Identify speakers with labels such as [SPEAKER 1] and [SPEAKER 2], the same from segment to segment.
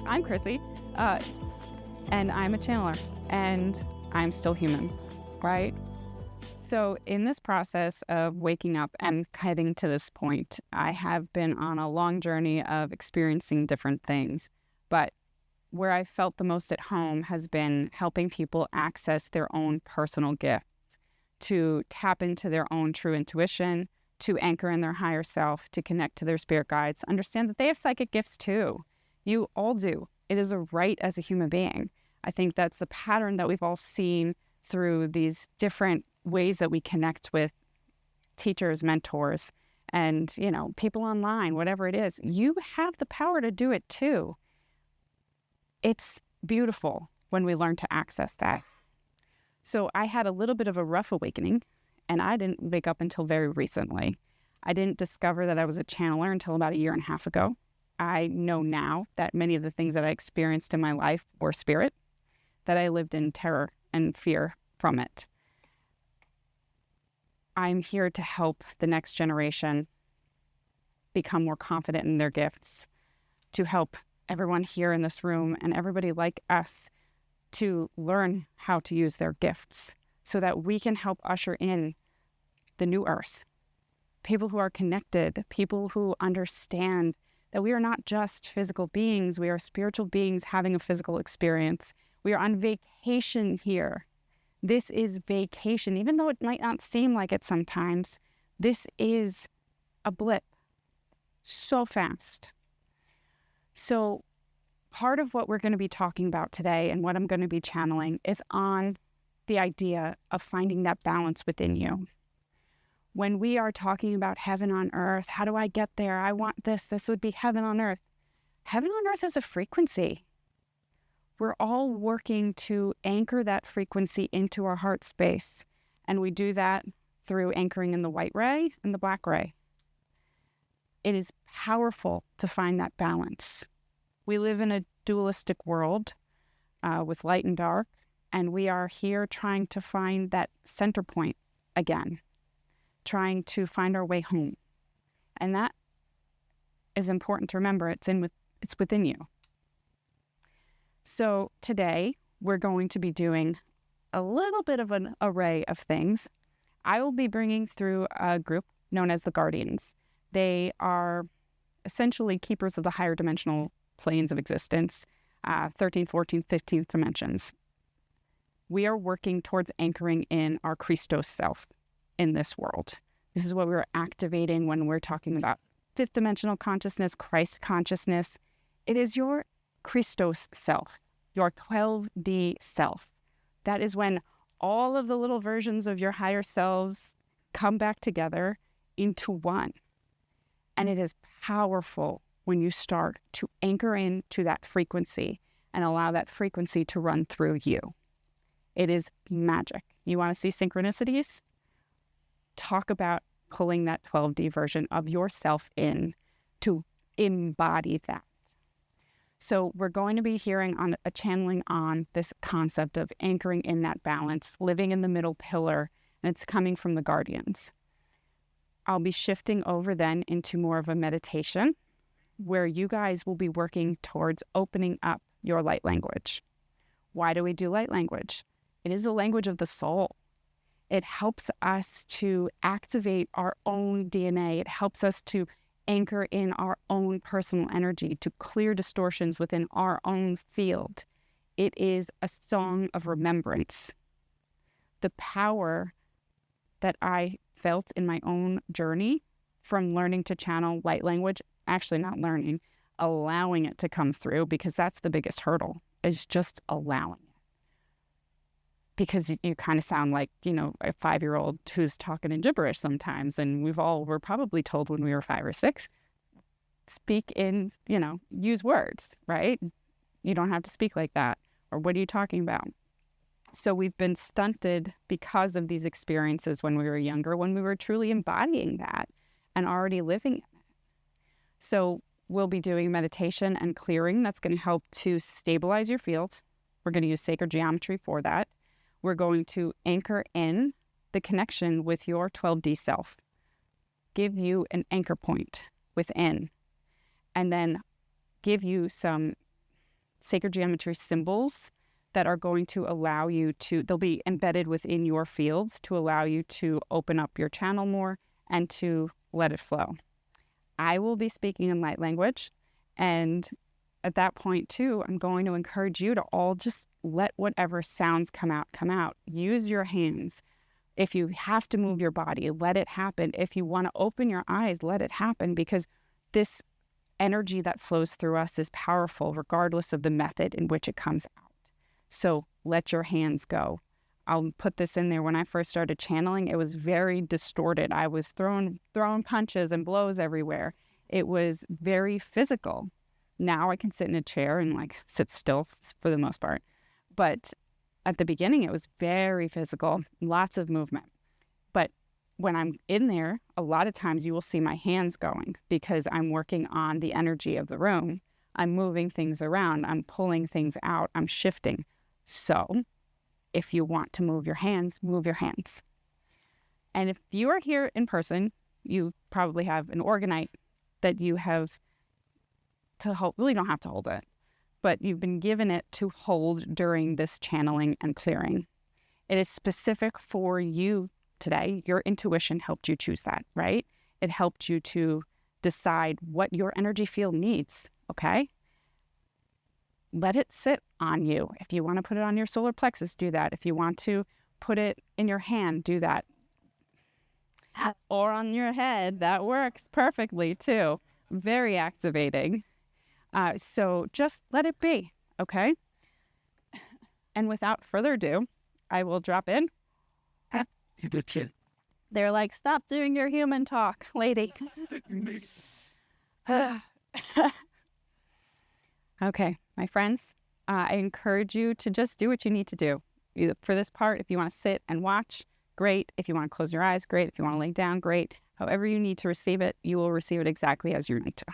[SPEAKER 1] I'm Krissy, and I'm a channeler, and I'm still human, right? So in this process of waking up and heading to this point, I have been on a long journey of experiencing different things, but where I felt the most at home has been helping people access their own personal gifts, to tap into their own true intuition, to anchor in their higher self, to connect to their spirit guides, understand that they have psychic gifts too. You all do. It is a right as a human being. I think that's the pattern that we've all seen through these different ways that we connect with teachers, mentors, and, people online, whatever it is. You have the power to do it too. It's beautiful when we learn to access that. So I had a little bit of a rough awakening, and I didn't wake up until very recently. I didn't discover that I was a channeler until about 1.5 years ago. I know now that many of the things that I experienced in my life were spirit, that I lived in terror and fear from it. I'm here to help the next generation become more confident in their gifts, to help everyone here in this room and everybody like us to learn how to use their gifts so that we can help usher in the new earth. People who are connected, people who understand that we are not just physical beings, we are spiritual beings having a physical experience. We are on vacation here. This is vacation, even though it might not seem like it sometimes. This is a blip so fast. So part of what we're going to be talking about today and what I'm going to be channeling is on the idea of finding that balance within you. When we are talking about heaven on earth, how do I get there? I want this. This would be heaven on earth. Heaven on earth is a frequency. We're all working to anchor that frequency into our heart space. And we do that through anchoring in the white ray and the black ray. It is powerful to find that balance. We live in a dualistic world with light and dark, and we are here trying to find that center point again, trying to find our way home. And that is important to remember. It's within you. So today we're going to be doing a little bit of an array of things. I will be bringing through a group known as the Guardians. They are essentially keepers of the higher dimensional planes of existence, 13th, 14th, 15th dimensions. We are working towards anchoring in our Christos self in this world. This is what we're activating when we're talking about fifth dimensional consciousness, Christ consciousness. It is your Christos self, your 12D self. That is when all of the little versions of your higher selves come back together into one. And it is powerful when you start to anchor into that frequency and allow that frequency to run through you. It is magic. You want to see synchronicities? Talk about pulling that 12D version of yourself in to embody that. So we're going to be hearing on a channeling on this concept of anchoring in that balance, living in the middle pillar, and it's coming from the Guardians. I'll be shifting over then into more of a meditation where you guys will be working towards opening up your light language. Why do we do light language? It is a language of the soul. It helps us to activate our own DNA. It helps us to anchor in our own personal energy, to clear distortions within our own field. It is a song of remembrance. The power that I felt in my own journey from learning to channel light language, actually not learning, allowing it to come through, because that's the biggest hurdle, is just allowing it. Because you kind of sound like, a 5-year-old who's talking in gibberish sometimes. And we're probably told when we were 5 or 6, speak in, use words, right? You don't have to speak like that. Or what are you talking about? So we've been stunted because of these experiences when we were younger, when we were truly embodying that and already living it. So we'll be doing meditation and clearing. That's going to help to stabilize your field. We're going to use sacred geometry for that. We're going to anchor in the connection with your 12D self, give you an anchor point within, and then give you some sacred geometry symbols that are going to allow you to, they'll be embedded within your fields to allow you to open up your channel more and to let it flow. I will be speaking in light language, and at that point too, I'm going to encourage you to all just let whatever sounds come out, come out. Use your hands. If you have to move your body, let it happen. If you want to open your eyes, let it happen, because this energy that flows through us is powerful regardless of the method in which it comes out. So let your hands go. I'll put this in there. When I first started channeling, it was very distorted. I was throwing punches and blows everywhere. It was very physical. Now I can sit in a chair and like sit still for the most part. But at the beginning, it was very physical, lots of movement. But when I'm in there, a lot of times you will see my hands going because I'm working on the energy of the room. I'm moving things around. I'm pulling things out. I'm shifting. So if you want to move your hands, move your hands. And if you are here in person, you probably have an orgonite that you have to hold. Really don't have to hold it, but you've been given it to hold during this channeling and clearing. It is specific for you today. Your intuition helped you choose that, right? It helped you to decide what your energy field needs, okay? Let it sit on you. If you want to put it on your solar plexus, do that. If you want to put it in your hand, do that. Or on your head, that works perfectly too. Very activating. So just let it be, okay? And without further ado, I will drop in. They're like, stop doing your human talk, lady. Okay, my friends, I encourage you to just do what you need to do. For this part, if you want to sit and watch, great. If you want to close your eyes, great. If you want to lay down, great. However you need to receive it, you will receive it exactly as you need to.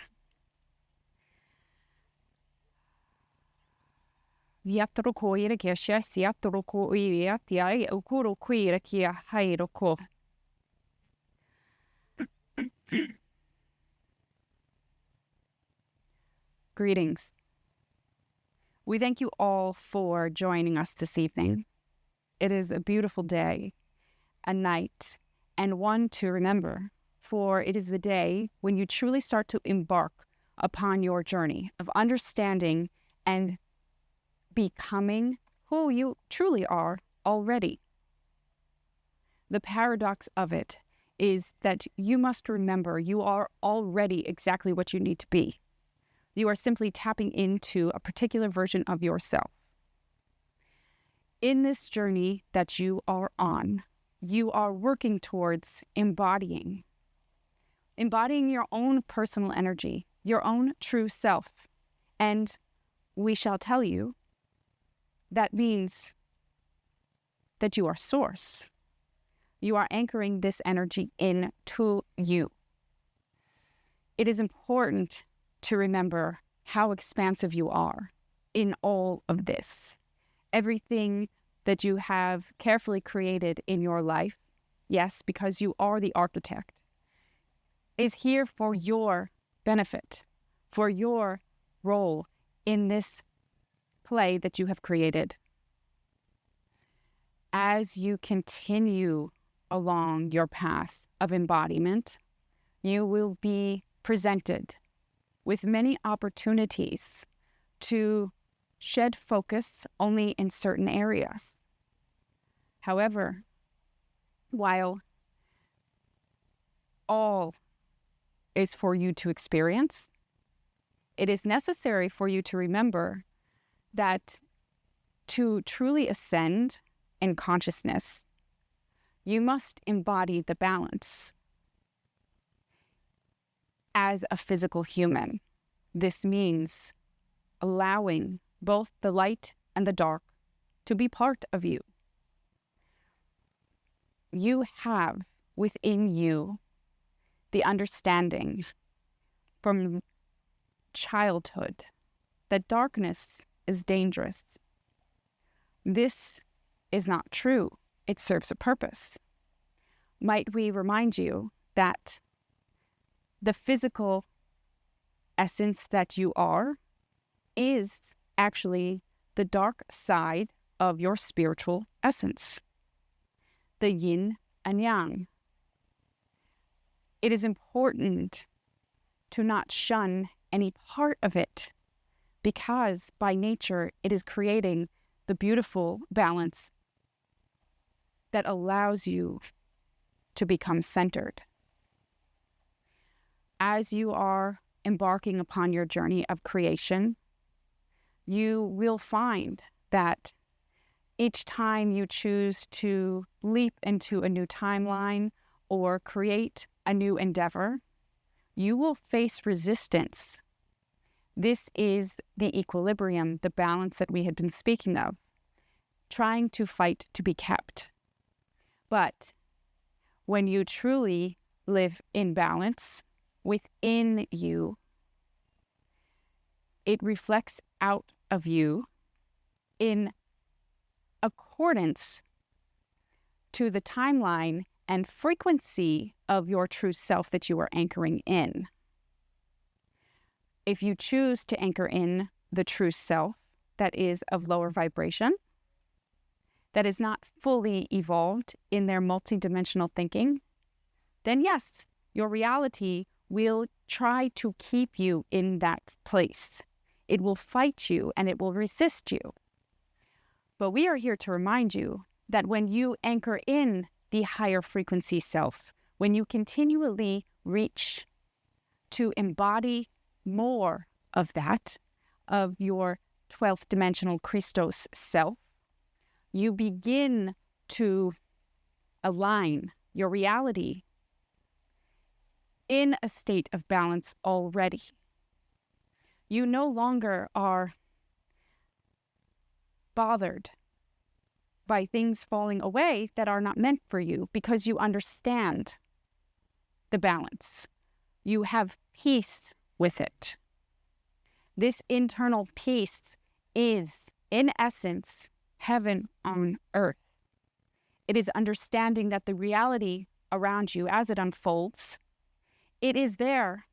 [SPEAKER 1] Greetings. We thank you all for joining us this evening. It is a beautiful day, a night, and one to remember, for it is the day when you truly start to embark upon your journey of understanding and becoming who you truly are already. The paradox of it is that you must remember you are already exactly what you need to be. You are simply tapping into a particular version of yourself. In this journey that you are on, you are working towards embodying your own personal energy, your own true self. And we shall tell you, that means that you are source. You are anchoring this energy into you. It is important to remember how expansive you are in all of this. Everything that you have carefully created in your life, yes, because you are the architect, is here for your benefit, for your role in this play that you have created. As you continue along your path of embodiment, you will be presented with many opportunities to shed focus only in certain areas. However, while all is for you to experience, it is necessary for you to remember that to truly ascend in consciousness, you must embody the balance. As a physical human, this means allowing both the light and the dark to be part of you. You have within you the understanding from childhood that darkness is dangerous. This is not true. It serves a purpose. Might we remind you that the physical essence that you are is actually the dark side of your spiritual essence, the yin and yang. It is important to not shun any part of it, because by nature it is creating the beautiful balance that allows you to become centered. As you are embarking upon your journey of creation, you will find that each time you choose to leap into a new timeline or create a new endeavor, you will face resistance. This is the equilibrium, the balance that we had been speaking of, trying to fight to be kept. But when you truly live in balance within you, it reflects out of you in accordance to the timeline and frequency of your true self that you are anchoring in. If you choose to anchor in the true self that is of lower vibration, that is not fully evolved in their multidimensional thinking, then yes, your reality will try to keep you in that place. It will fight you and it will resist you. But we are here to remind you that when you anchor in the higher frequency self, when you continually reach to embody more of that, of your 12th dimensional Christos self, you begin to align your reality in a state of balance already. You no longer are bothered by things falling away that are not meant for you, because you understand the balance. You have peace with it. This internal peace is, in essence, heaven on earth. It is understanding that the reality around you, as it unfolds, it is there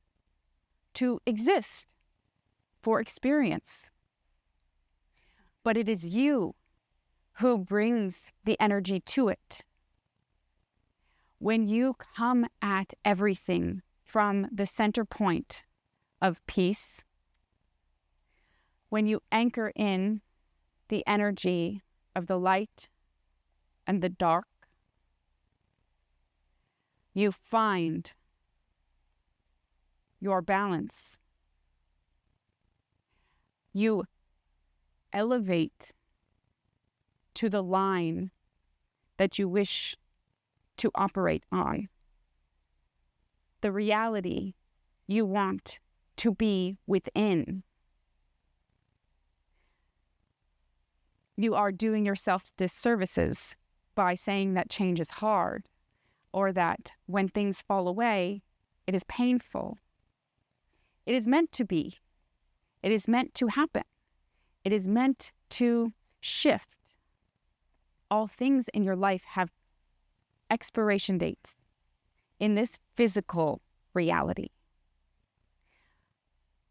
[SPEAKER 1] to exist for experience. But it is you who brings the energy to it. When you come at everything from the center point of peace, when you anchor in the energy of the light and the dark, you find your balance. You elevate to the line that you wish to operate on, the reality you want to be within. You are doing yourself disservices by saying that change is hard, or that when things fall away, it is painful. It is meant to be. It is meant to happen. It is meant to shift. All things in your life have expiration dates in this physical reality.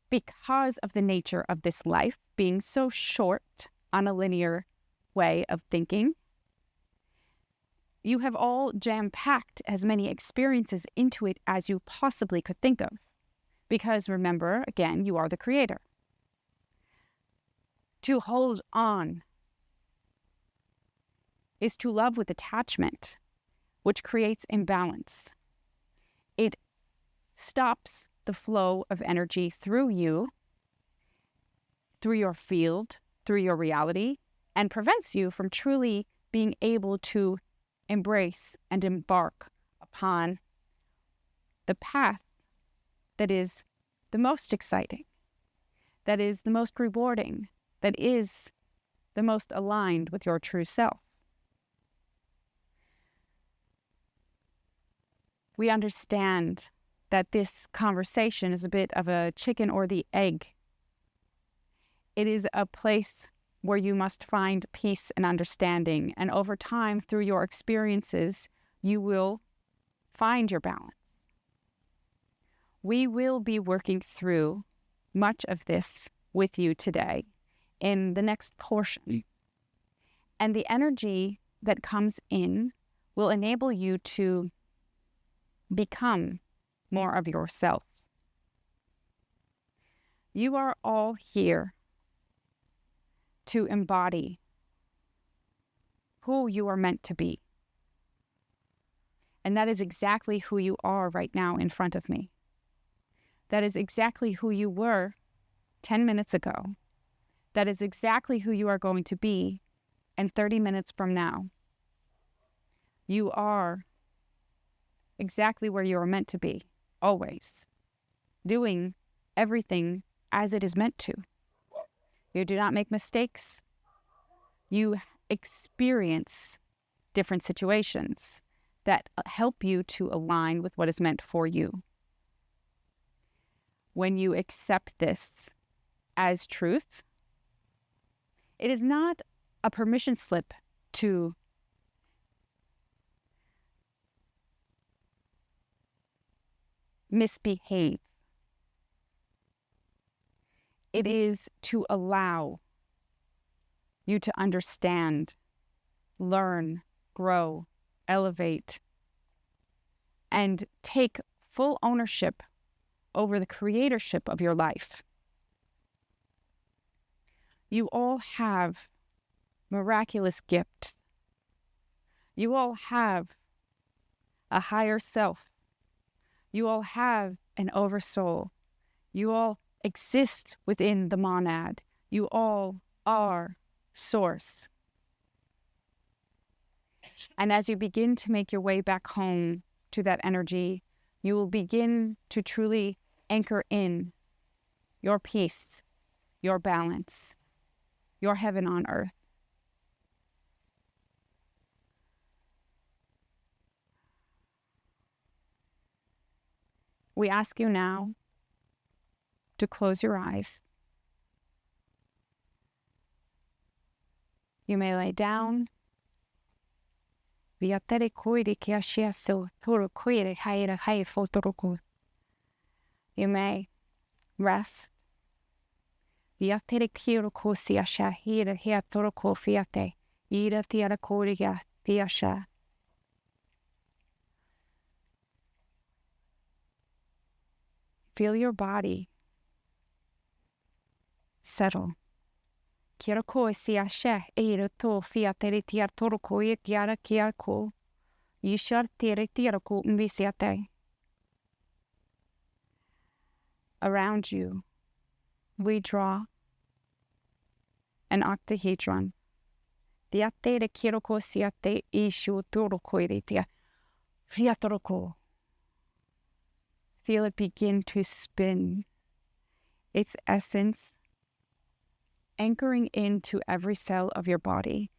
[SPEAKER 1] Because of the nature of this life being so short on a linear way of thinking, you have all jam-packed as many experiences into it as you possibly could think of. Because remember, again, you are the creator. To hold on is to love with attachment, which creates imbalance. It stops the flow of energy through you, through your field, through your reality, and prevents you from truly being able to embrace and embark upon the path that is the most exciting, that is the most rewarding, that is the most aligned with your true self. We understand that this conversation is a bit of a chicken or the egg. It is a place where you must find peace and understanding, and over time, through your experiences, you will find your balance. We will be working through much of this with you today, in the next portion. And the energy that comes in will enable you to become more of yourself. You are all here to embody who you are meant to be. And that is exactly who you are right now in front of me. That is exactly who you were 10 minutes ago. That is exactly who you are going to be in 30 minutes from now. You are exactly where you are meant to be, always, doing everything as it is meant to. You do not make mistakes. You experience different situations that help you to align with what is meant for you. When you accept this as truth, it is not a permission slip to misbehave. It is to allow you to understand, learn, grow, elevate, and take full ownership over the creatorship of your life. You all have miraculous gifts. You all have a higher self. You all have an oversoul. You all exist within the monad. You all are source. And as you begin to make your way back home to that energy, you will begin to truly anchor in your peace, your balance, your heaven on earth. We ask you now to close your eyes. You may lay down. You may rest. Feel your body settle. Around you, we draw an octahedron. Feel it begin to spin, its essence anchoring into every cell of your body.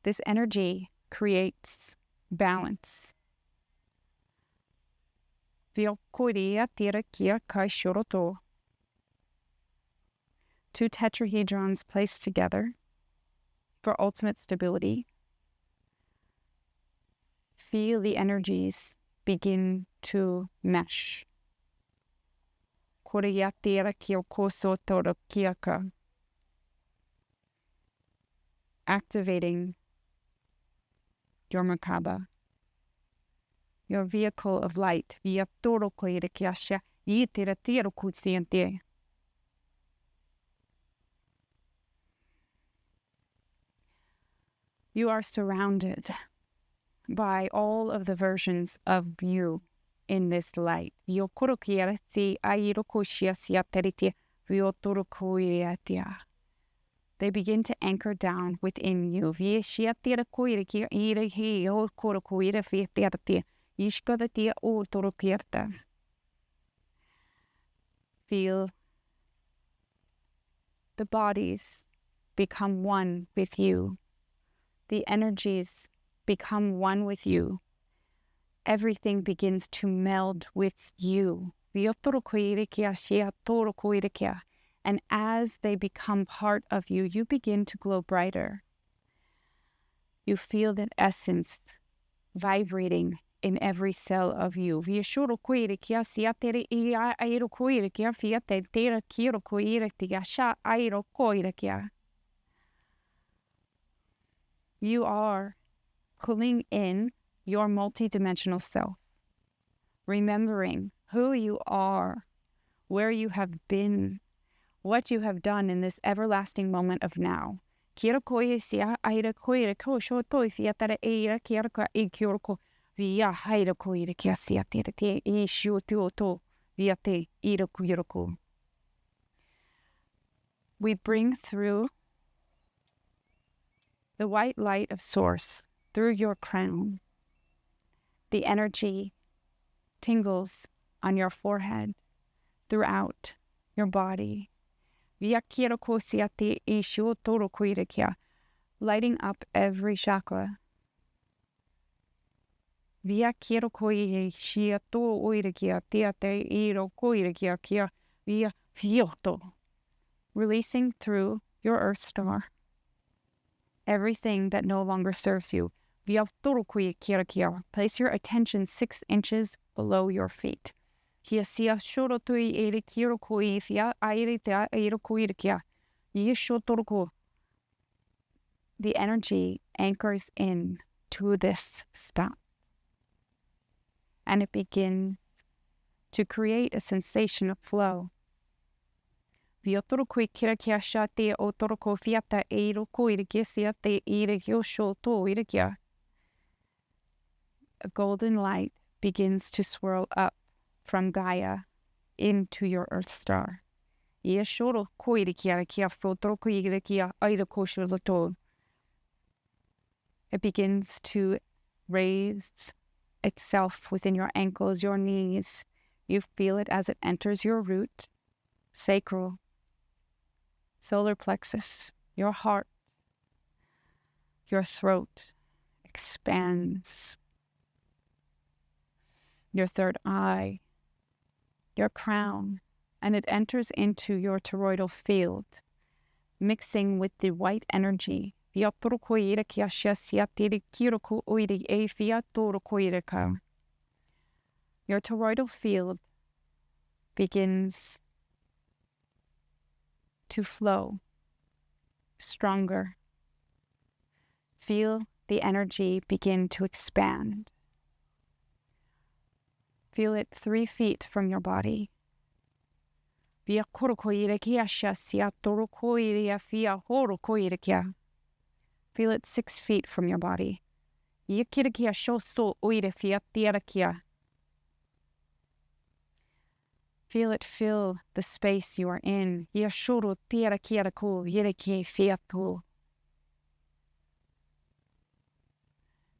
[SPEAKER 1] This energy creates balance. Two tetrahedrons placed together for ultimate stability. Feel the energies begin to mesh. Activating your Merkaba, your vehicle of light. You are surrounded by all of the versions of you in this light. They begin to anchor down within you. Feel the bodies become one with you. The energies become one with you. Everything begins to meld with you. And as they become part of you, you begin to glow brighter. You feel that essence vibrating in every cell of you. Via shoro koire kia siatere ia airo koire kia fiate tera kiro koire tia sha airo koire kia. You are pulling in your multidimensional self, remembering who you are, where you have been, what you have done in this everlasting moment of now. Kira koe sia aira koe ko sho toi fiatara eira kira ka e kiro ko via haira koe kia sia te te e shio to via te ira kiro ko. We bring through the white light of source through your crown. The energy tingles on your forehead, throughout your body. Via kira ko sia te e shio toro koe kia, lighting up every chakra. Via kira koe shia to oire kia tia te iro koe kia kia via fioto. Releasing through your earth star everything that no longer serves you. Via toro koe kira kia. Place your attention 6 inches below your feet. Kia sia shoro tui ere kiro koe sia aire te airo koe kia. Ia shotoro ko. The energy anchors in to this stop. And it begins to create a sensation of flow. Via toro koe kira kia sha te o toro ko fiata eiro koe kia sia te ere kio sho to ere kia. A golden light begins to swirl up from Gaia into your earth star. Ia shoro koe kia kia fotoro koe kia aira ko sho to. It begins to raise itself within your ankles, your knees. You feel it as it enters your root, sacral, solar plexus, your heart, your throat expands, your third eye, your crown, and it enters into your toroidal field, mixing with the white energy. Your toroidal field begins to flow stronger. Feel the energy begin to expand. Feel it 3 feet from your body. Feel it 6 feet from your body. Feel it fill the space you are in.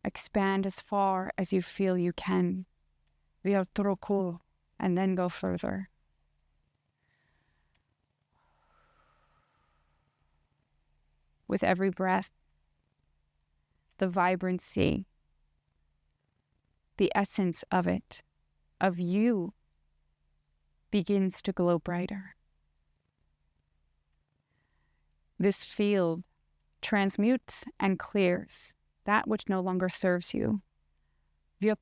[SPEAKER 1] Expand as far as you feel you can. And then go further. With every breath, the vibrancy, the essence of it, of you, begins to glow brighter. This field transmutes and clears that which no longer serves you. It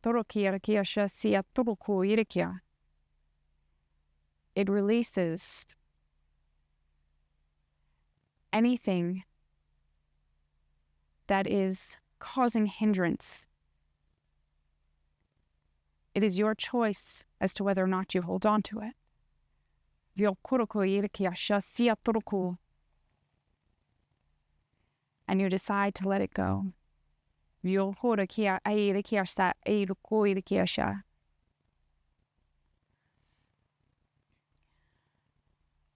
[SPEAKER 1] releases anything that is causing hindrance. It is your choice as to whether or not you hold on to it. And you decide to let it go.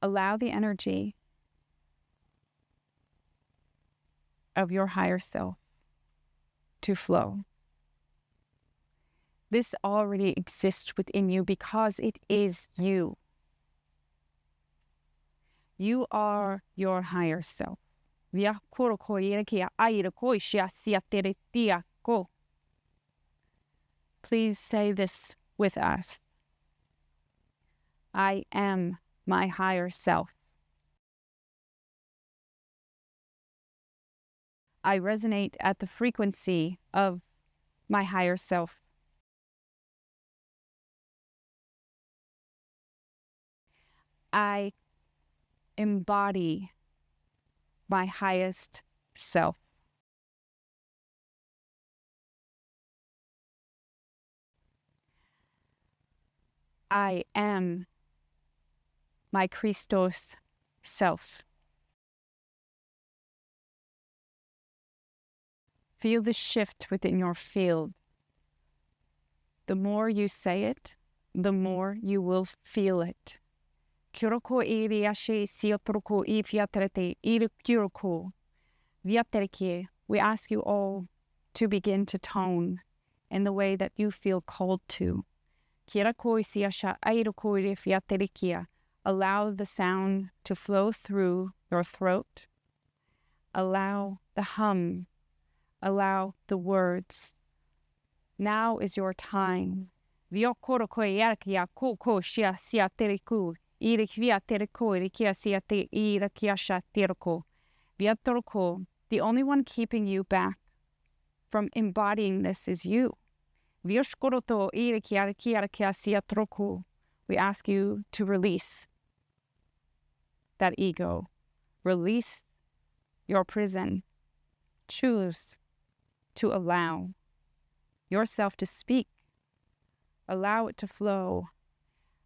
[SPEAKER 1] Allow the energy of your higher self to flow. This already exists within you because it is you. You are your higher self. Please say this with us. I am my higher self. I resonate at the frequency of my higher self. I embody my highest self. I am my Christos self. Feel the shift within your field. The more you say it, the more you will feel it. Kyuroko iri ashe siotroko I fiatrete iri kyuroko. Viatereke, we ask you all to begin to tone in the way that you feel called to. Allow the sound to flow through your throat. Allow the hum. Allow the words. Now is your time. The only one keeping you back from embodying this is you. We ask you to release that ego. Release your prison. Choose to allow yourself to speak. Allow it to flow.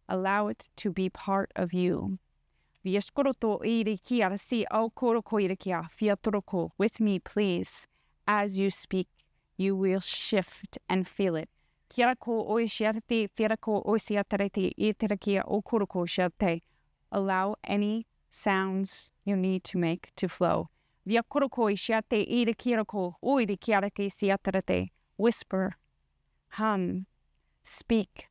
[SPEAKER 1] Allow it to be part of you. With me, please. As you speak, you will shift and feel it. Allow any sounds you need to make to flow. Whisper, hum, speak.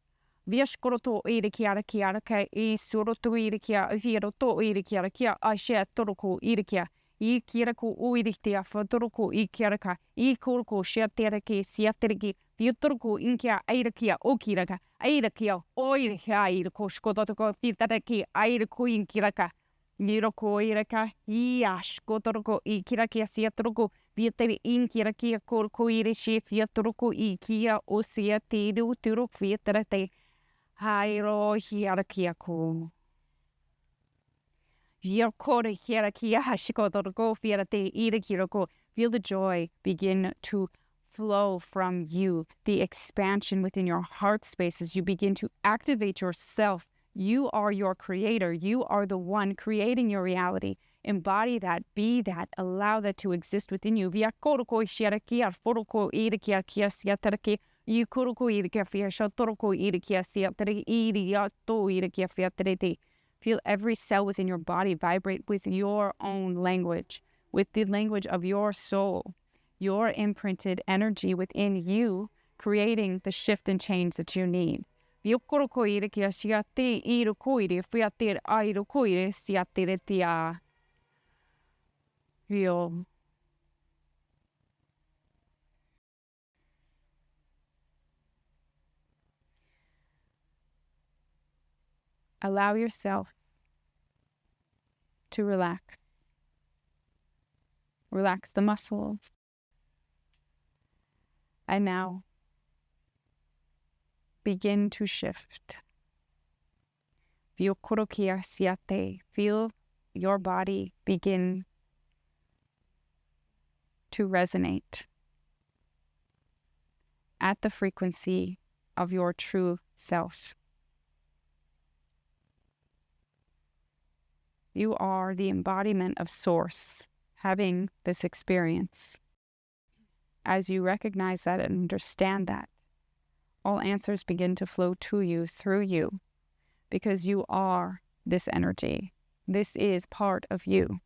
[SPEAKER 1] I kirako uirikia fatoroko I kiraka I koroko shiatereke siatereki viutoroko inkia airakia okiraka airakia oirikia irako shkodotoko fitareki airako inkiraka miroko iraka iash kotoroko I kirakia siatoroko viateri inkirakia koroko irishi fiatoroko I kia osiatiru turo fiaterete hairo hiarakiako. Feel the joy begin to flow from you, the expansion within your heart space as you begin to activate yourself. You are your creator. You are the one creating your reality. Embody that, be that, allow that to exist within you. Feel every cell within your body vibrate with your own language, with the language of your soul, your imprinted energy within you, creating the shift and change that you need. Feel. Allow yourself to relax. Relax the muscles. And now begin to shift. Feel your body begin to resonate at the frequency of your true self. You are the embodiment of Source having this experience. As you recognize that and understand that, all answers begin to flow to you, through you, because you are this energy. This is part of you.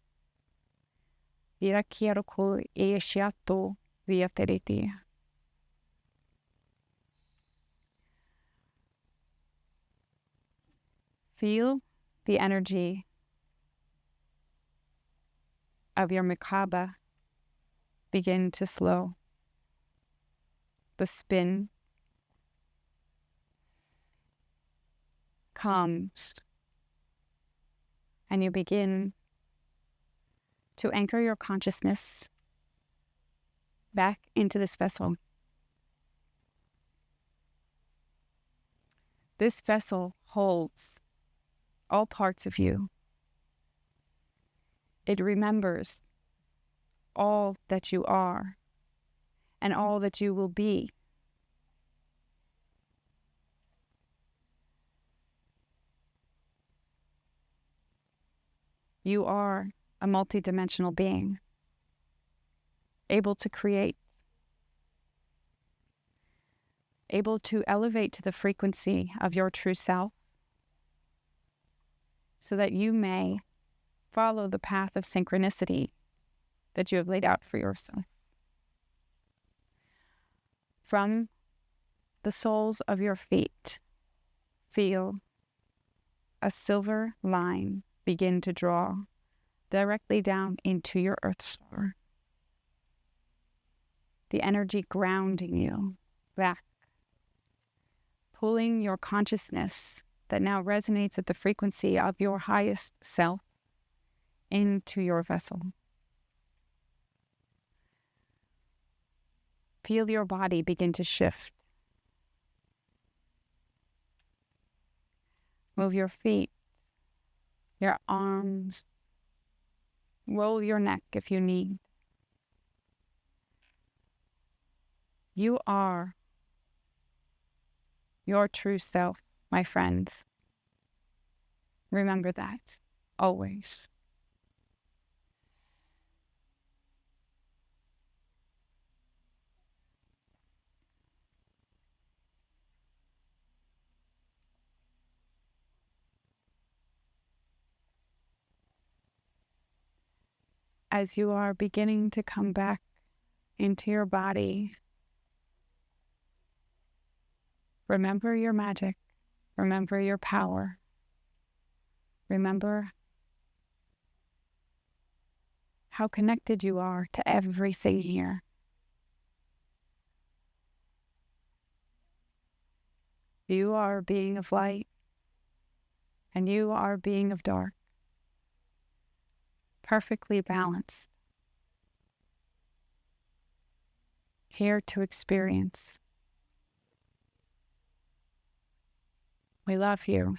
[SPEAKER 1] Feel the energy of your Mikaba begin to slow. The spin calms, and you begin to anchor your consciousness back into this vessel. This vessel holds all parts of you. It remembers all that you are and all that you will be. You are a multidimensional being, able to create, able to elevate to the frequency of your true self so that you may follow the path of synchronicity that you have laid out for yourself. From the soles of your feet, feel a silver line begin to draw directly down into your earth star. The energy grounding you back, pulling your consciousness that now resonates at the frequency of your highest self into your vessel. Feel your body begin to shift. Move your feet, your arms, roll your neck if you need. You are your true self, my friends. Remember that always. As you are beginning to come back into your body, remember your magic, remember your power, remember how connected you are to everything here. You are a being of light, and you are a being of dark, perfectly balanced, here to experience. We love you.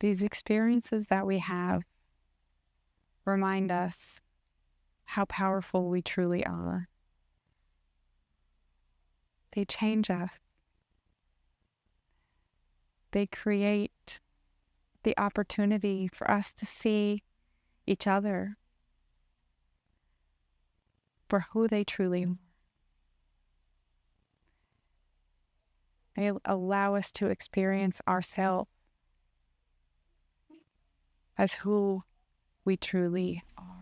[SPEAKER 1] These experiences that we have remind us how powerful we truly are. They change us. They create the opportunity for us to see each other for who they truly are. They allow us to experience ourselves as who we truly are.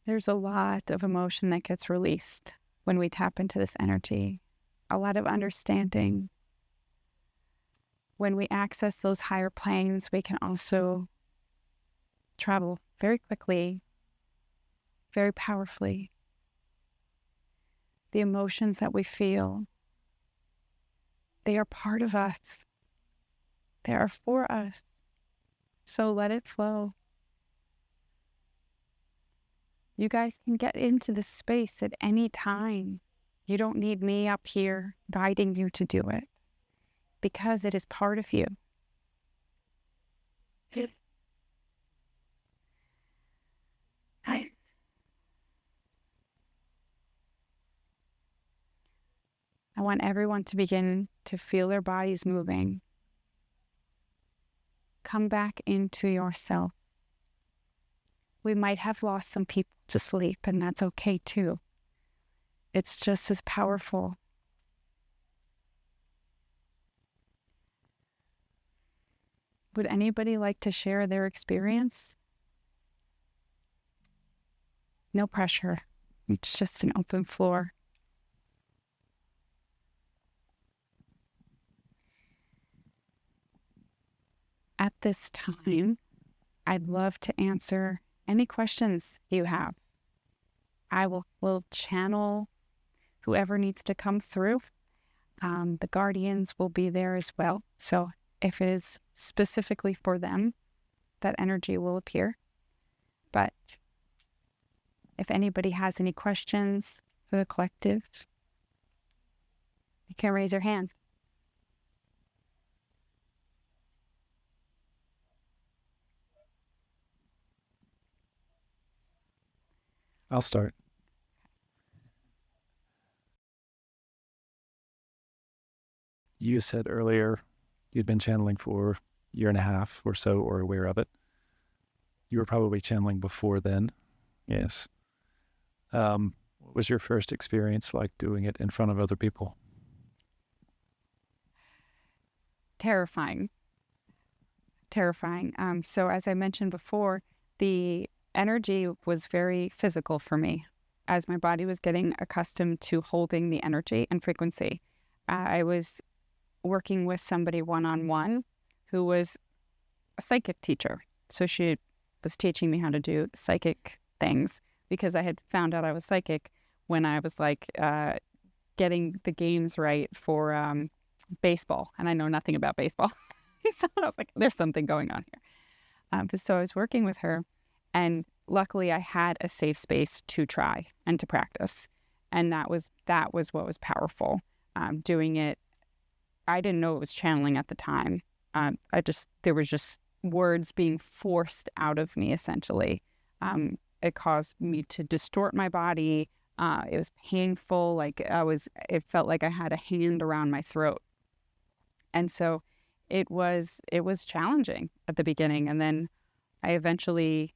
[SPEAKER 1] There's a lot of emotion that gets released when we tap into this energy, a lot of understanding. When we access those higher planes, we can also travel very quickly, very powerfully. The emotions that we feel, they are part of us. They are for us. So let it flow. You guys can get into this space at any time. You don't need me up here guiding you to do it because it is part of you. I want everyone to begin to feel their bodies moving. Come back into yourself. We might have lost some people to sleep, and that's okay too. It's just as powerful. Would anybody like to share their experience? No pressure. It's just an open floor. At this time, I'd love to answer any questions you have. I will channel whoever needs to come through. The guardians will be there as well. So if it is specifically for them, that energy will appear. But if anybody has any questions for the collective, you can raise your hand.
[SPEAKER 2] I'll start. You said earlier you'd been channeling for a year and a half or so, or aware of it. You were probably channeling before then. Yes. What was your first experience like doing it in front of other people?
[SPEAKER 1] Terrifying. So as I mentioned before, the energy was very physical for me as my body was getting accustomed to holding the energy and frequency. I was working with somebody one-on-one who was a psychic teacher. So she was teaching me how to do psychic things because I had found out I was psychic when I was like getting the games right for baseball. And I know nothing about baseball. So I was like, there's something going on here. So I was working with her, and luckily I had a safe space to try and to practice. And that was what was powerful. Doing it, I didn't know it was channeling at the time. There was just words being forced out of me, essentially. It caused me to distort my body. It was painful. It felt like I had a hand around my throat. And so it was challenging at the beginning. And then I eventually,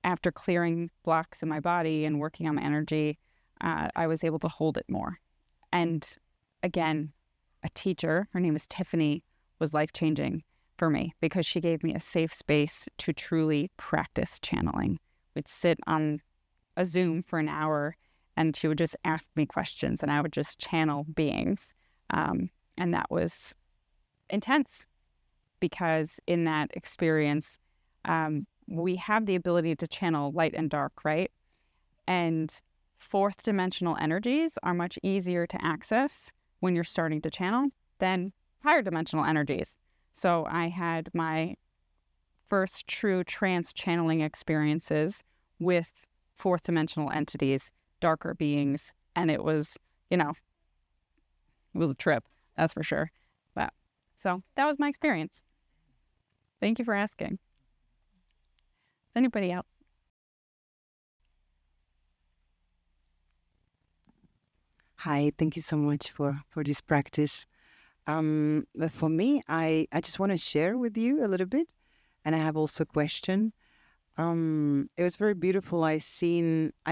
[SPEAKER 1] after clearing blocks in my body and working on my energy, I was able to hold it more. And again, a teacher, her name is Tiffany, was life-changing for me because she gave me a safe space to truly practice channeling. We'd sit on a Zoom for an hour and she would just ask me questions and I would just channel beings. And that was intense because in that experience, we have the ability to channel light and dark, right? And fourth dimensional energies are much easier to access when you're starting to channel than higher dimensional energies. So I had my first true trance channeling experiences with fourth dimensional entities, darker beings, and it was a trip, that's for sure. But so that was my experience. Thank you for asking. Anybody else?
[SPEAKER 3] Hi, thank you so much for this practice. For me, I just want to share with you a little bit, and I have also a question. It was very beautiful. I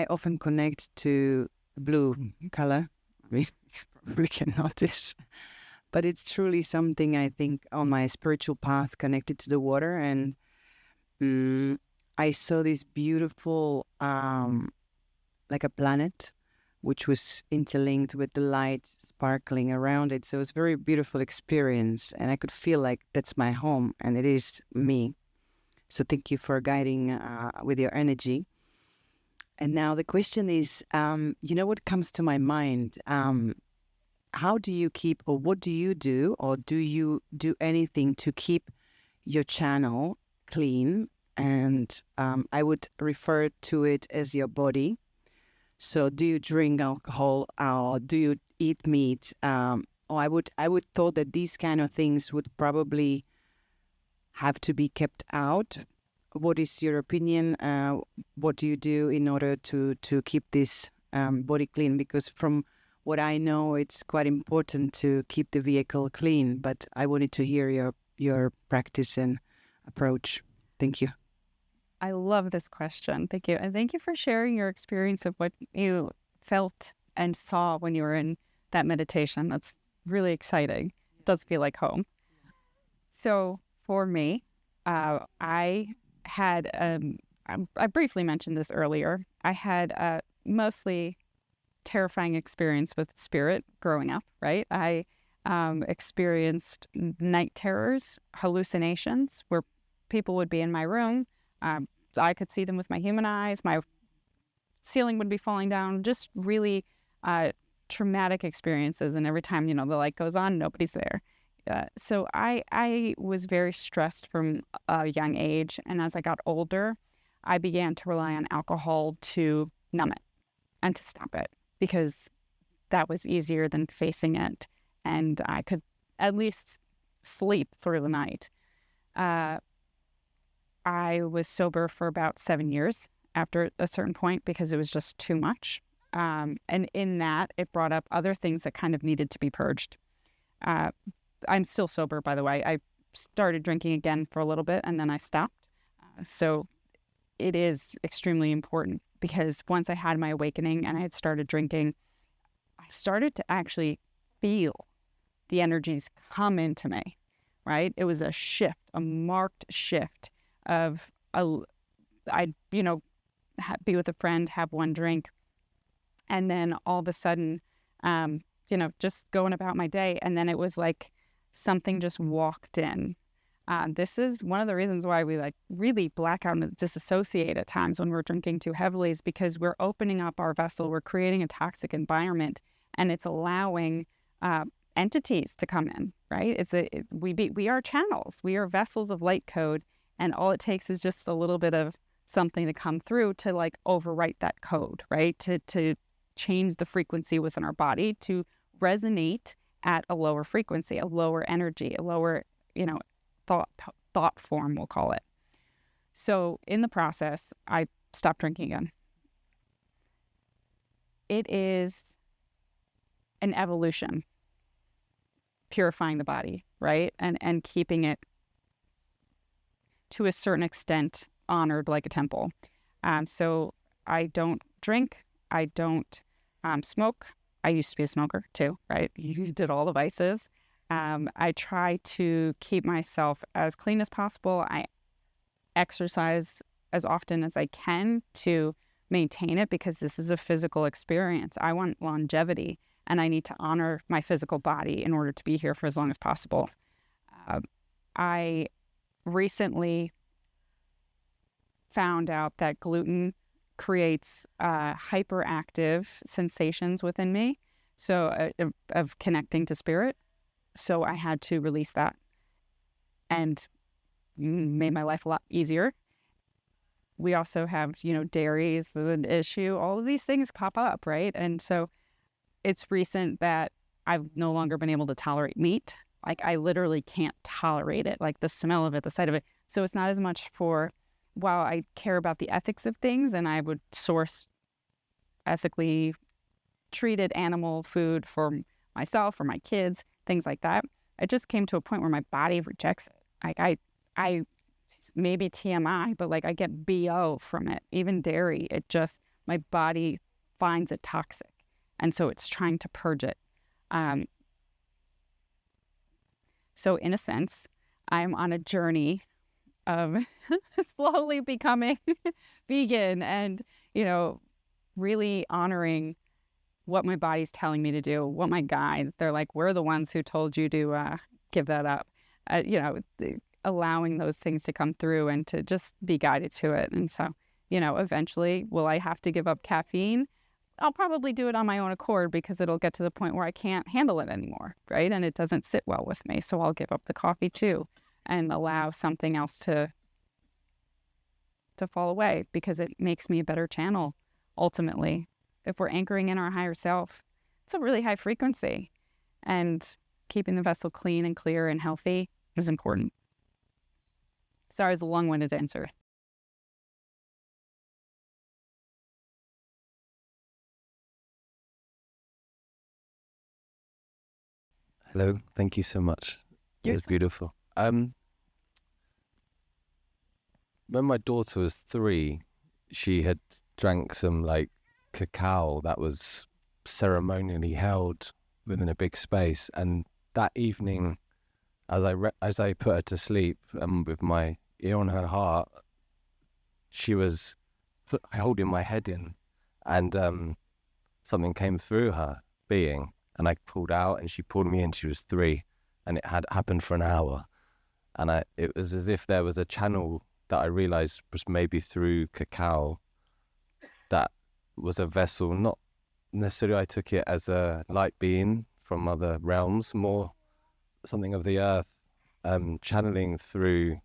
[SPEAKER 3] often connect to blue color. You probably can notice, but it's truly something I think on my spiritual path connected to the water, and I saw this beautiful, like a planet, which was interlinked with the light sparkling around it. So it was a very beautiful experience. And I could feel like that's my home and it is me. So thank you for guiding with your energy. And now the question is, what comes to my mind? How do you keep, or what do you do, or do you do anything to keep your channel clean? And I would refer to it as your body. So do you drink alcohol or do you eat meat? Or I would thought that these kind of things would probably have to be kept out. What is your opinion? What do you do in order to keep this body clean? Because from what I know, it's quite important to keep the vehicle clean, but I wanted to hear your practice and approach. Thank you.
[SPEAKER 1] I love this question. Thank you. And thank you for sharing your experience of what you felt and saw when you were in that meditation. That's really exciting. It does feel like home. So for me, I had, I briefly mentioned this earlier. I had a mostly terrifying experience with spirit growing up, right? I experienced night terrors, hallucinations where people would be in my room. I could see them with my human eyes. My ceiling would be falling down. Just really traumatic experiences. And every time, the light goes on, nobody's there. So I was very stressed from a young age. And as I got older, I began to rely on alcohol to numb it and to stop it, because that was easier than facing it. And I could at least sleep through the night. I was sober for about 7 years after a certain point because it was just too much. And in that, it brought up other things that kind of needed to be purged. I'm still sober, by the way. I started drinking again for a little bit and then I stopped. So it is extremely important, because once I had my awakening and I had started drinking, I started to actually feel the energies come into me, right? It was a shift, a marked shift of, I'd, be with a friend, have one drink, and then all of a sudden, just going about my day. And then it was like something just walked in. This is one of the reasons why we really black out and disassociate at times when we're drinking too heavily, is because we're opening up our vessel. We're creating a toxic environment, and it's allowing entities to come in, right? We are channels. We are vessels of light code, and all it takes is just a little bit of something to come through to overwrite that code, right? To change the frequency within our body to resonate at a lower frequency, a lower energy, a lower, thought form, we'll call it. So in the process, I stopped drinking again. It is an evolution, purifying the body, right? And keeping it to a certain extent honored like a temple. So I don't drink. I don't smoke. I used to be a smoker too, right? You did all the vices. I try to keep myself as clean as possible. I exercise as often as I can to maintain it, because this is a physical experience. I want longevity, and I need to honor my physical body in order to be here for as long as possible. I recently found out that gluten creates hyperactive sensations within me, so of connecting to spirit. So I had to release that, and made my life a lot easier. We also have, dairy is an issue. All of these things pop up, right? And so it's recent that I've no longer been able to tolerate meat. I literally can't tolerate it, the smell of it, the sight of it. So it's not as much for, while I care about the ethics of things and I would source ethically treated animal food for myself or my kids, things like that, it just came to a point where my body rejects it. I maybe TMI, but I get BO from it. Even dairy, my body finds it toxic. And so it's trying to purge it. So in a sense, I'm on a journey of slowly becoming vegan and, really honoring what my body's telling me to do, what my guides, they're like, we're the ones who told you to give that up. Allowing those things to come through and to just be guided to it. And so, eventually, will I have to give up caffeine? I'll probably do it on my own accord, because it'll get to the point where I can't handle it anymore, right? And it doesn't sit well with me. So I'll give up the coffee too and allow something else to fall away, because it makes me a better channel, ultimately. If we're anchoring in our higher self, it's a really high frequency. And keeping the vessel clean and clear and healthy is important. Sorry, it's a long-winded answer.
[SPEAKER 4] Hello, thank you so much. It was beautiful. When my daughter was 3, she had drank some like cacao that was ceremonially held within a big space, and that evening, as I put her to sleep, with my ear on her heart, she was holding my head in, and something came through her being, and I pulled out, and she pulled me in. She was 3, and it had happened for an hour, and it was as if there was a channel that I realized was maybe through cacao, that was a vessel. Not necessarily I took it as a light being from other realms, more something of the earth, channeling through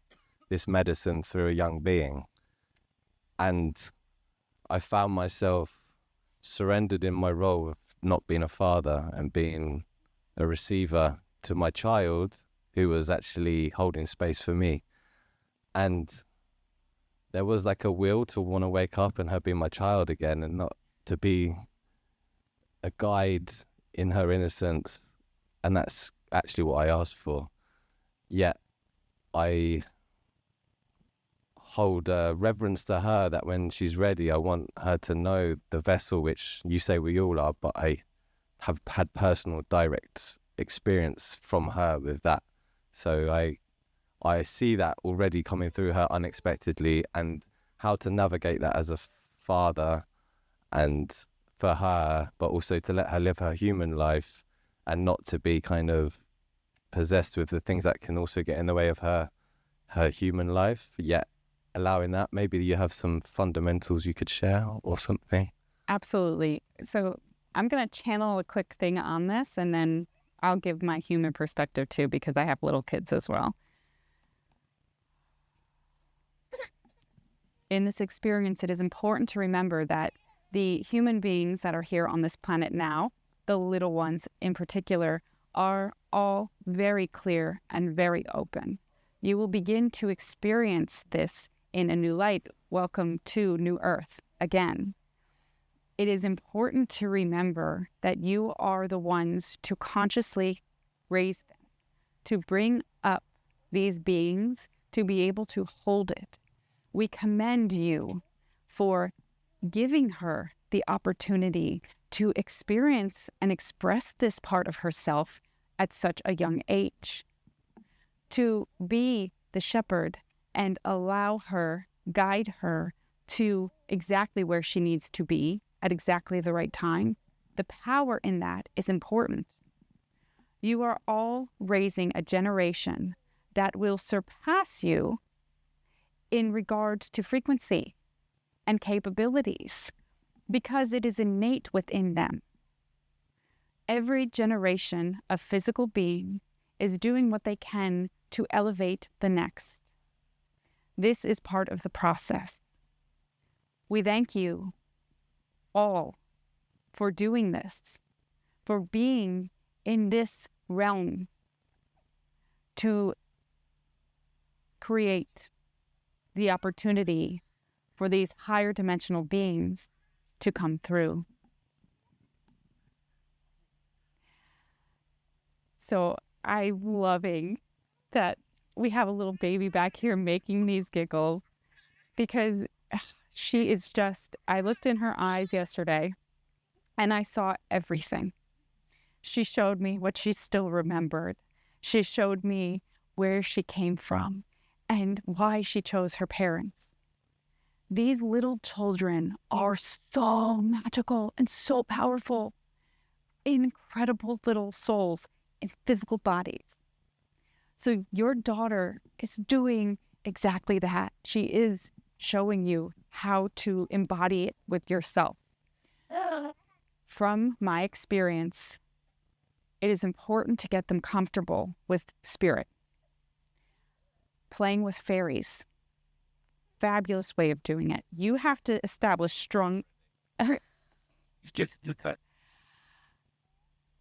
[SPEAKER 4] this medicine through a young being. And I found myself surrendered in my role of not being a father and being a receiver to my child, who was actually holding space for me. And there was like a will to want to wake up and her be my child again, and not to be a guide in her innocence. And that's actually what I asked for. Yet I hold reverence to her, that when she's ready, I want her to know the vessel, which you say we all are, but I have had personal direct experience from her with that. So I see that already coming through her unexpectedly, and how to navigate that as a father and for her, but also to let her live her human life and not to be kind of possessed with the things that can also get in the way of her human life, yet allowing that. Maybe you have some fundamentals you could share or something.
[SPEAKER 1] Absolutely. So I'm going to channel a quick thing on this, and then I'll give my human perspective too, because I have little kids as well. In this experience, it is important to remember that the human beings that are here on this planet now, the little ones in particular, are all very clear and very open. You will begin to experience this in a new light. Welcome to New Earth again. It is important to remember that you are the ones to consciously raise them, to bring up these beings, to be able to hold it. We commend you for giving her the opportunity to experience and express this part of herself at such a young age, to be the shepherd and allow her, guide her to exactly where she needs to be at exactly the right time. The power in that is important. You are all raising a generation that will surpass you in regards to frequency and capabilities, because it is innate within them. Every generation of physical being is doing what they can to elevate the next. This is part of the process. We thank you all for doing this, for being in this realm to create the opportunity for these higher dimensional beings to come through. So I'm loving that we have a little baby back here making these giggles, because she is just, I looked in her eyes yesterday and I saw everything. She showed me what she still remembered. She showed me where she came from and why she chose her parents. These little children are so magical and so powerful, incredible little souls in physical bodies. So your daughter is doing exactly that. She is showing you how to embody it with yourself. From my experience, it is important to get them comfortable with spirit. Playing with fairies, fabulous way of doing it. You have to establish strong...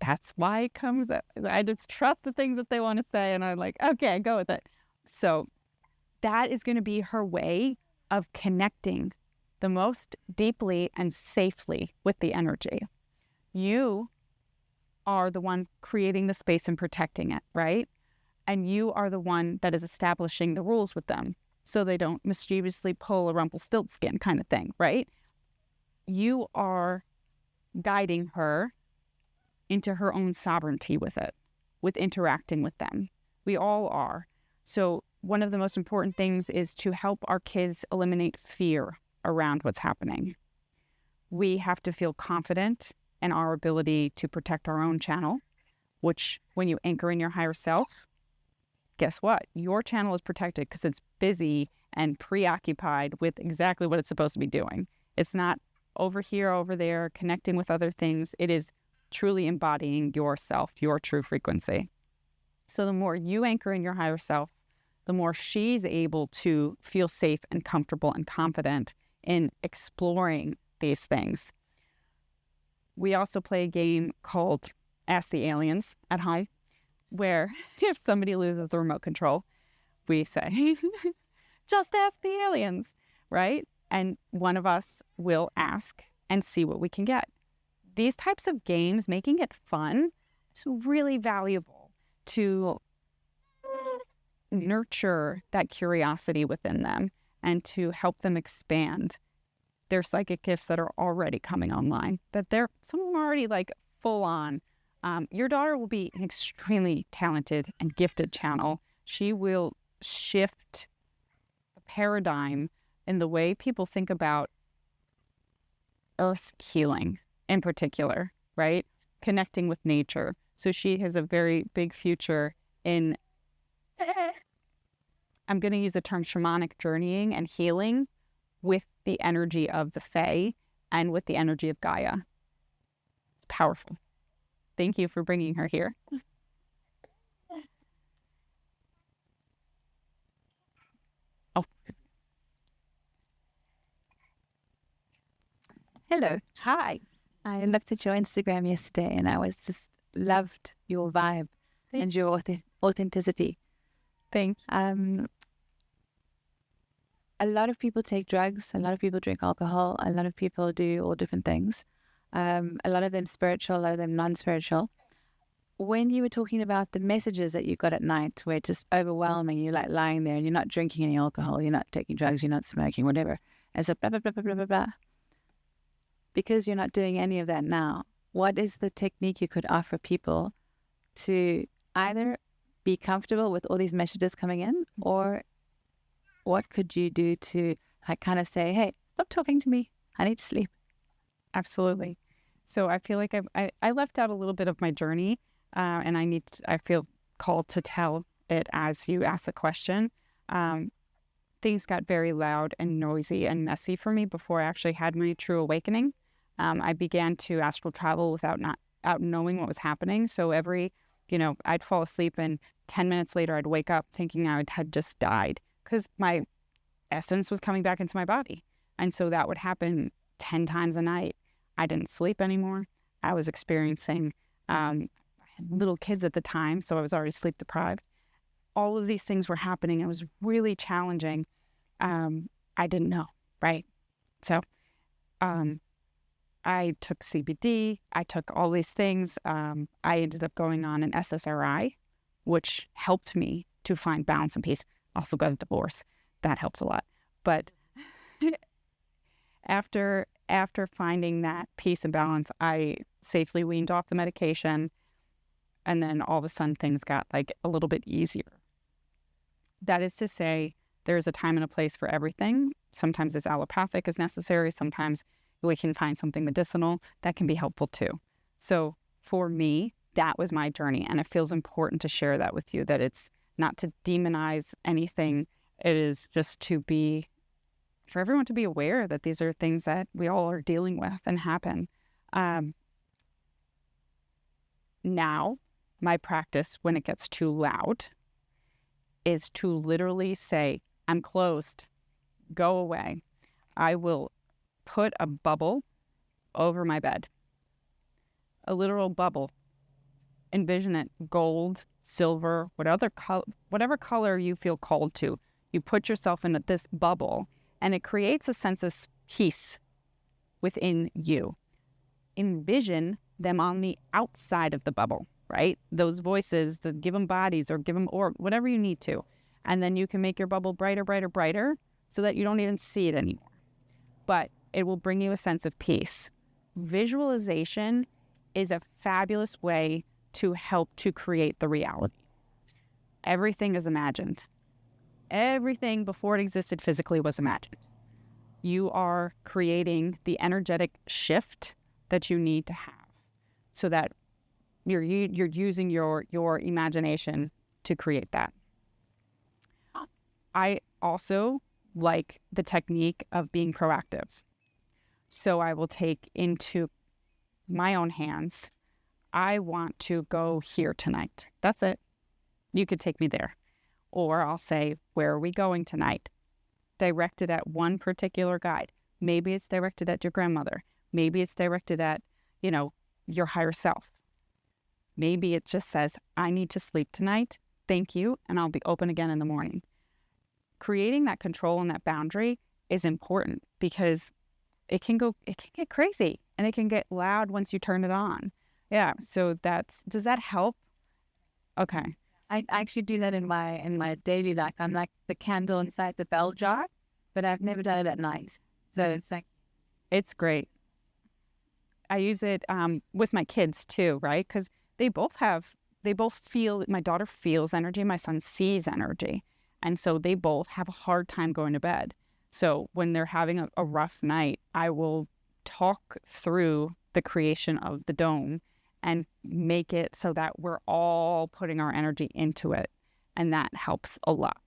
[SPEAKER 1] That's why it comes up. I just trust the things that they want to say, and I'm like, okay, go with it. So that is going to be her way of connecting the most deeply and safely with the energy. You are the one creating the space and protecting it, right? And you are the one that is establishing the rules with them so they don't mischievously pull a Rumpelstiltskin kind of thing, right? You are guiding her into her own sovereignty with it, with interacting with them. We all are. So one of the most important things is to help our kids eliminate fear around what's happening. We have to feel confident in our ability to protect our own channel, which when you anchor in your higher self, guess what? Your channel is protected because it's busy and preoccupied with exactly what it's supposed to be doing. It's not over here, over there, connecting with other things. It is truly embodying yourself, your true frequency. So the more you anchor in your higher self, the more she's able to feel safe and comfortable and confident in exploring these things. We also play a game called Ask the Aliens at High, where if somebody loses the remote control, we say, just ask the aliens, right? And one of us will ask and see what we can get. These types of games, making it fun, is really valuable to nurture that curiosity within them and to help them expand their psychic gifts that are already coming online, that some of them are already like full on. Your daughter will be an extremely talented and gifted channel. She will shift the paradigm in the way people think about earth healing in particular, right? Connecting with nature. So she has a very big future in, I'm going to use the term shamanic journeying and healing with the energy of the Fae and with the energy of Gaia. It's powerful. Thank you for bringing her here. Oh.
[SPEAKER 5] Hello.
[SPEAKER 1] Hi.
[SPEAKER 5] I looked at your Instagram yesterday and I was just loved your vibe and your authenticity.
[SPEAKER 1] Thanks.
[SPEAKER 5] A lot of people take drugs. A lot of people drink alcohol. A lot of people do all different things. A lot of them spiritual, a lot of them non-spiritual. When you were talking about the messages that you got at night where it's just overwhelming, you're like lying there and you're not drinking any alcohol, you're not taking drugs, you're not smoking, whatever. And so blah, blah, blah, blah, blah, blah, blah. Because you're not doing any of that now, what is the technique you could offer people to either be comfortable with all these messages coming in, or what could you do to like kind of say, hey, stop talking to me, I need to sleep?
[SPEAKER 1] Absolutely. So I feel like I left out a little bit of my journey, and I feel called to tell it as you ask the question. Things got very loud and noisy and messy for me before I actually had my true awakening. I began to astral travel without knowing what was happening. So I'd fall asleep and 10 minutes later I'd wake up thinking I had just died because my essence was coming back into my body. And so that would happen 10 times a night. I didn't sleep anymore. I was experiencing, I had little kids at the time, so I was already sleep deprived. All of these things were happening. It was really challenging. I didn't know, right? So I took CBD. I took all these things. I ended up going on an SSRI, which helped me to find balance and peace. Also got a divorce. That helps a lot. But after finding that peace and balance, I safely weaned off the medication. And then all of a sudden things got like a little bit easier. That is to say, there's a time and a place for everything. Sometimes it's allopathic as necessary. Sometimes we can find something medicinal that can be helpful too. So for me, that was my journey. And it feels important to share that with you, that it's not to demonize anything. It is just for everyone to be aware that these are things that we all are dealing with and happen. Now, my practice when it gets too loud is to literally say, I'm closed, go away. I will put a bubble over my bed, a literal bubble. Envision it, gold, silver, whatever color you feel called to. You put yourself in this bubble and it creates a sense of peace within you. Envision them on the outside of the bubble, right? Those voices, give them bodies or give them orb, whatever you need to. And then you can make your bubble brighter, brighter, brighter so that you don't even see it anymore. But it will bring you a sense of peace. Visualization is a fabulous way to help to create the reality. Everything is imagined. Everything before it existed physically was imagined. You are creating the energetic shift that you need to have so that you're using your imagination to create that. I also like the technique of being proactive. So I will take into my own hands, I want to go here tonight. That's it. You could take me there. Or I'll say, where are we going tonight? Directed at one particular guide. Maybe it's directed at your grandmother. Maybe it's directed at, your higher self. Maybe it just says, I need to sleep tonight. Thank you. And I'll be open again in the morning. Creating that control and that boundary is important because it can get crazy and it can get loud once you turn it on. Yeah. So does that help? Okay.
[SPEAKER 5] I actually do that in my daily life. I'm like the candle inside the bell jar, but I've never done it at night. So
[SPEAKER 1] it's great. I use it with my kids too, right? Because they both feel, my daughter feels energy, my son sees energy. And so they both have a hard time going to bed. So when they're having a rough night, I will talk through the creation of the dome and make it so that we're all putting our energy into it. And that helps a lot.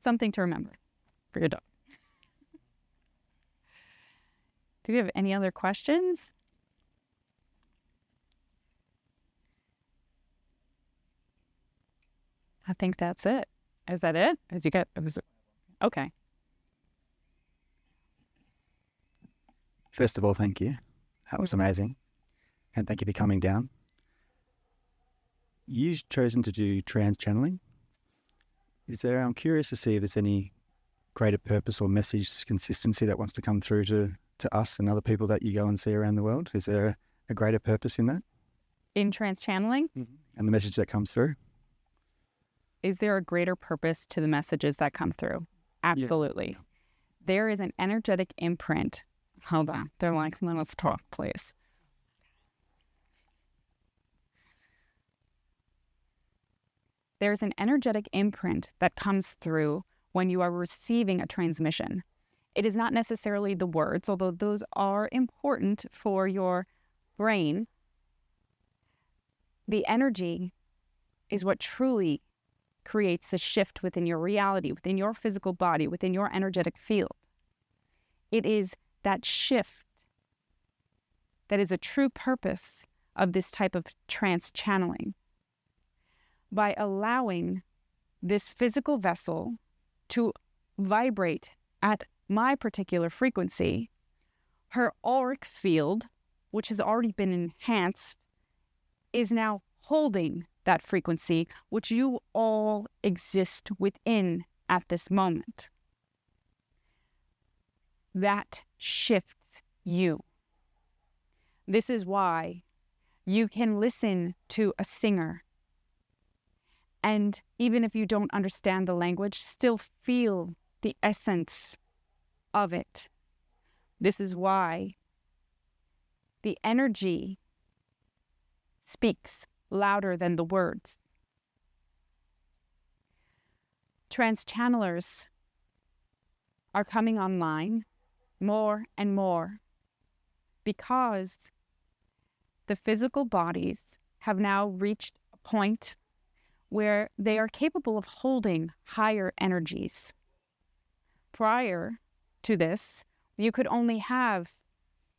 [SPEAKER 1] Something to remember for your dog. Do you have any other questions? I think that's it. Is that it? Okay.
[SPEAKER 6] First of all, thank you. That was amazing. And thank you for coming down. You've chosen to do trans channeling. I'm curious to see if there's any greater purpose or message consistency that wants to come through to us and other people that you go and see around the world. Is there a greater purpose in that?
[SPEAKER 1] In trans channeling?
[SPEAKER 6] Mm-hmm. And the message that comes through?
[SPEAKER 1] Is there a greater purpose to the messages that come through? Absolutely. Yeah. There is an energetic imprint. Hold on. They're like, let us talk, please. There's an energetic imprint that comes through when you are receiving a transmission. It is not necessarily the words, although those are important for your brain. The energy is what truly creates the shift within your reality, within your physical body, within your energetic field. It is that shift that is a true purpose of this type of trance channeling. By allowing this physical vessel to vibrate at my particular frequency, her auric field, which has already been enhanced, is now holding that frequency, which you all exist within at this moment. That shifts you. This is why you can listen to a singer and even if you don't understand the language, still feel the essence of it. This is why the energy speaks louder than the words. Trance channelers are coming online more and more because the physical bodies have now reached a point where they are capable of holding higher energies. Prior to this, you could only have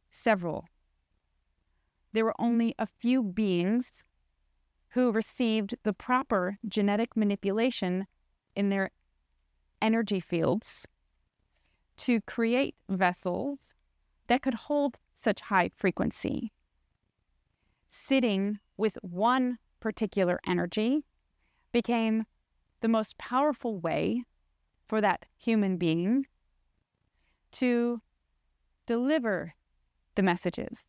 [SPEAKER 1] several. There were only a few beings who received the proper genetic manipulation in their energy fields to create vessels that could hold such high frequency. Sitting with one particular energy became the most powerful way for that human being to deliver the messages.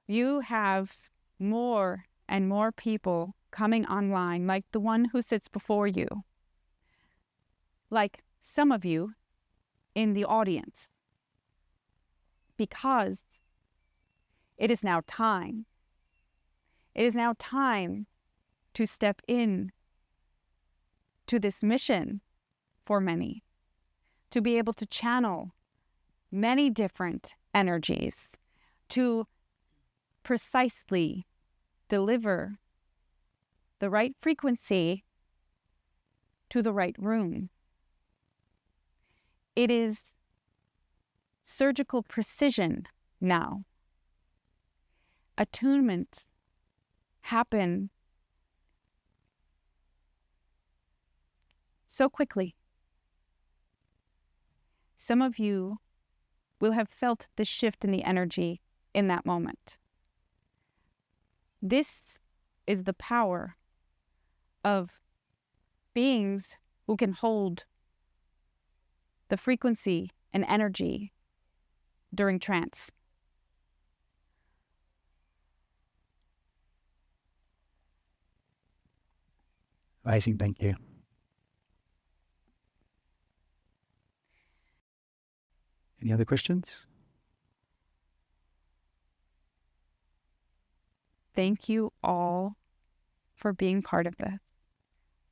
[SPEAKER 1] You have more and more people coming online, like the one who sits before you, like some of you in the audience, because it is now time. It is now time to step in to this mission for many, to be able to channel many different energies, to precisely deliver the right frequency to the right room. It is surgical precision now. Attunements happen so quickly. Some of you will have felt the shift in the energy in that moment. This is the power of beings who can hold the frequency and energy during trance.
[SPEAKER 6] Amazing, thank you. Any other questions?
[SPEAKER 1] Thank you all for being part of this.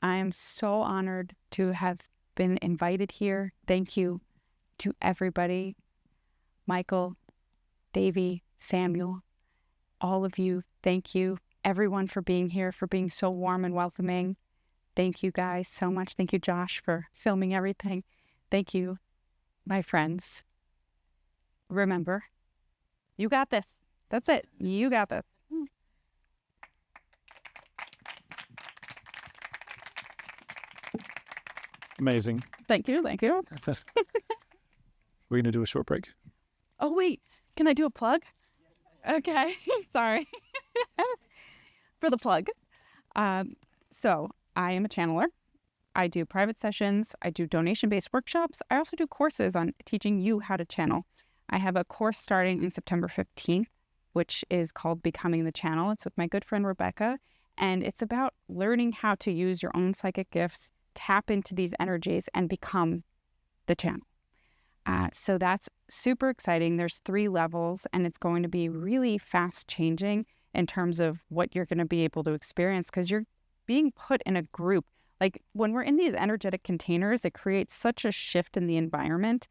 [SPEAKER 1] I am so honored to have been invited here. Thank you to everybody, Michael, Davey, Samuel, all of you. Thank you, everyone, for being here, for being so warm and welcoming. Thank you guys so much. Thank you, Josh, for filming everything. Thank you, my friends. Remember, you got this. That's it. You got this.
[SPEAKER 2] Amazing.
[SPEAKER 1] Thank you. Thank you.
[SPEAKER 2] We're going to do a short break.
[SPEAKER 1] Oh, wait. Can I do a plug? Okay. Sorry. For the plug. So I am a channeler. I do private sessions. I do donation-based workshops. I also do courses on teaching you how to channel. I have a course starting in September 15th, which is called Becoming the Channel. It's with my good friend Rebecca. And it's about learning how to use your own psychic gifts, tap into these energies, and become the channel. So that's super exciting. There's 3 levels, and it's going to be really fast changing in terms of what you're going to be able to experience, because you're being put in a group. Like when we're in these energetic containers, it creates such a shift in the environment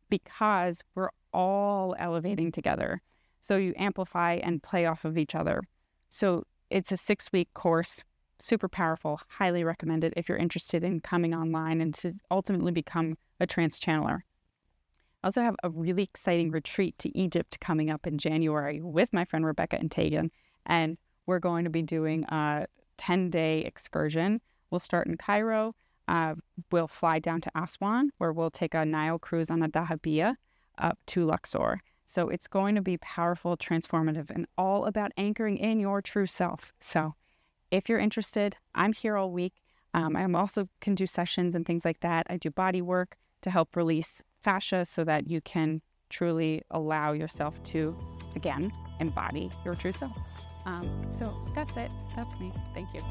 [SPEAKER 1] because we're all elevating together. So you amplify and play off of each other. So it's a 6-week course, super powerful, highly recommended if you're interested in coming online and to ultimately become a trance channeler. I also have a really exciting retreat to Egypt coming up in January with my friend Rebecca and Tegan, and we're going to be doing a 10-day excursion. We'll start in Cairo. We'll fly down to Aswan, where we'll take a Nile cruise on a dahabeah up to Luxor. So it's going to be powerful, transformative, and all about anchoring in your true self. So if you're interested, I'm here all week. I also can do sessions and things like that. I do body work to help release fascia so that you can truly allow yourself to, again, embody your true self. So that's it. That's me. Thank you.